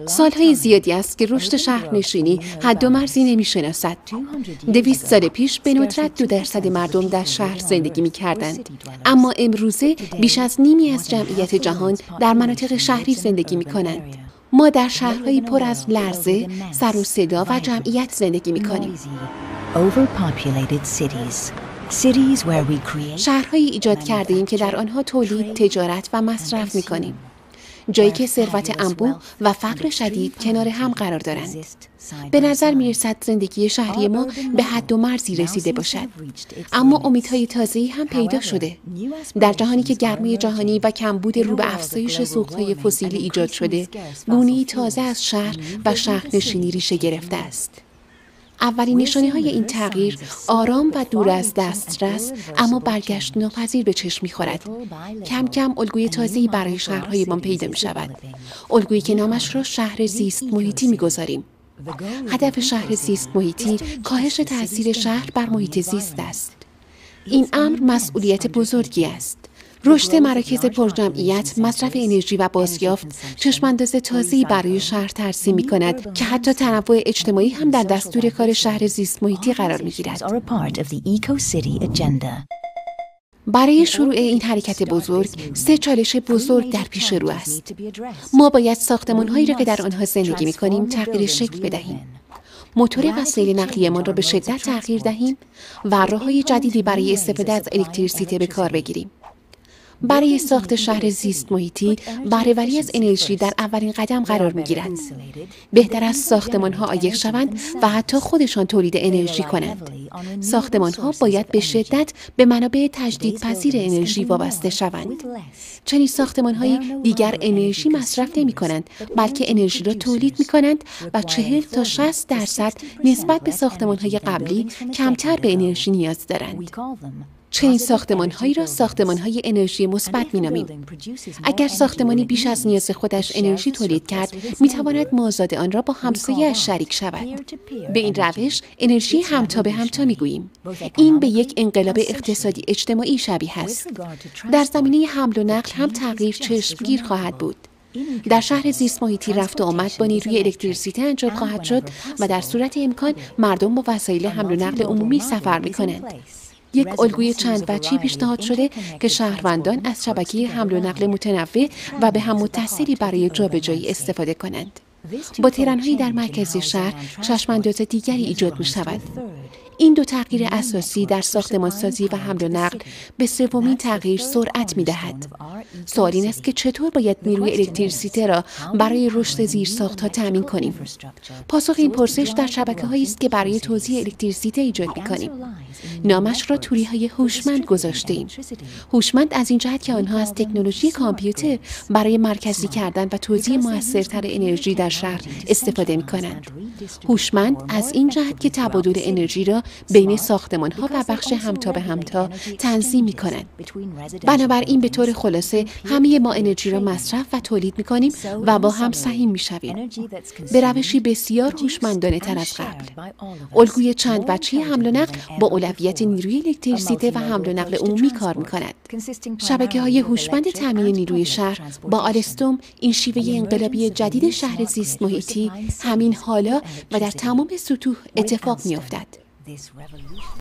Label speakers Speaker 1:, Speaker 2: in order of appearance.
Speaker 1: سالهای زیادی است که رشد شهرنشینی حد و مرزی نمی‌شناسد. 200 سال پیش به ندرت 2% مردم در شهر زندگی می‌کردند. اما امروزه بیش از نیمی از جمعیت جهان در مناطق شهری زندگی می‌کنند. ما در شهرهایی پر از لرزه، سر و صدا و جمعیت زندگی می‌کنیم. شهرهایی ایجاد کرده‌ایم که در آنها تولید، تجارت و مصرف می‌کنیم. جایی که ثروت انبوه و فقر شدید کنار هم قرار دارند. به نظر می‌رسد زندگی شهری ما به حد و مرزی رسیده باشد. اما امیدهای تازه‌ای هم پیدا شده. در جهانی که گرمای جهانی و کمبود رو به افزایش سوخت‌های فسیلی ایجاد شده، گونه‌ای تازه از شهر و شهرنشینی ریشه گرفته است. اولین نشانه‌های این تغییر آرام و دور از دسترس اما برگشت ناپذیر به چشم می‌خورد. کم کم الگوی تازه‌ای برای شهرهایمان پیدا می‌شود. الگویی که نامش را شهر زیست محیطی می‌گذاریم. هدف شهر زیست محیطی کاهش تأثیر شهر بر محیط زیست است. این امر مسئولیت بزرگی است. رشد مراکز پرجمعیت، مصرف انرژی و بازیافت چشم‌انداز تازه‌ای برای شهر ترسیم می‌کند که حتی تنوع اجتماعی هم در دستور کار شهر زیست محیطی قرار می‌گیرد. برای شروع این حرکت بزرگ، 3 چالش بزرگ در پیش رو است. ما باید ساختمان‌هایی را که در آنها زندگی می‌کنیم تغییر شکل بدهیم. موتور وسایل نقلیه‌مان را به شدت تغییر دهیم و راه‌های جدیدی برای استفاده از الکتریسیته به کار بگیریم. برای ساخت شهر زیست محیطی، بهره‌وری از انرژی در اولین قدم قرار می‌گیرد. بهتر است ساختمان‌ها عایق شوند و حتی خودشان تولید انرژی کنند. ساختمان‌ها باید به شدت به منابع تجدیدپذیر انرژی وابسته شوند. چنین ساختمان‌هایی دیگر انرژی مصرف نمی‌کنند، بلکه انرژی را تولید می‌کنند و 40 تا 60% نسبت به ساختمان‌های قبلی کمتر به انرژی نیاز دارند. چنین ساختمان‌هایی را ساختمان‌های انرژی مثبت می‌نامیم. اگر ساختمانی بیش از نیاز خودش انرژی تولید کرد، می‌تواند مازاد آن را با همسایه‌اش شریک شود. به این روش انرژی همتا به همتا می‌گوییم. این به یک انقلاب اقتصادی اجتماعی شبیه است. در زمینه حمل و نقل هم تغییر چشمگیر خواهد بود. در شهر زیست محیطی رفت و آمد با نیروی الکتریسیته انجام خواهد شد و در صورت امکان مردم با وسایل حمل و نقل عمومی سفر می‌کنند. یک الگوی چند وجهی پیشنهاد شده که شهروندان از شبکه حمل و نقل متنوع و به هم متصلی برای جابجایی استفاده کنند. با ترن‌هایی در مرکز شهر چشم‌انداز دیگری ایجاد می‌شود. این دو تغییر اساسی در ساختمانسازی و حمل و نقل به سومین تغییر سرعت می‌دهد. سوال این است که چطور باید نیروی الکتریسیته را برای رشد زیرساخت‌ها تأمین کنیم؟ پاسخ این پرسش در شبکه‌هایی است که برای توزیع الکتریسیته ایجاد می‌کنیم. نامش را توری‌های هوشمند گذاشته‌ایم. هوشمند از این جهت که آنها از تکنولوژی کامپیوتر برای مرکزی کردن و توزیع موثرتر انرژی در شهر استفاده می‌کنند. هوشمند از این جهت که تبادل انرژی را بین ساختمان‌ها و بخش همتا به همتا تنظیم می‌کنند. بنابراین به طور خلاصه همه ما انرژی را مصرف و تولید می‌کنیم و با هم سهیم می‌شویم. به روشی بسیار هوشمندانه‌تر از قبل. الگوی چند وجهی حمل و نقل با اولویت نیروی الکتریسیته و حمل و نقل عمومی کار می‌کند. شبکه‌های هوشمند تامین نیروی شهر با آلستوم این شیوه انقلابی جدید شهر زیست محیطی همین حالا و در تمام سطوح اتفاق می‌افتد.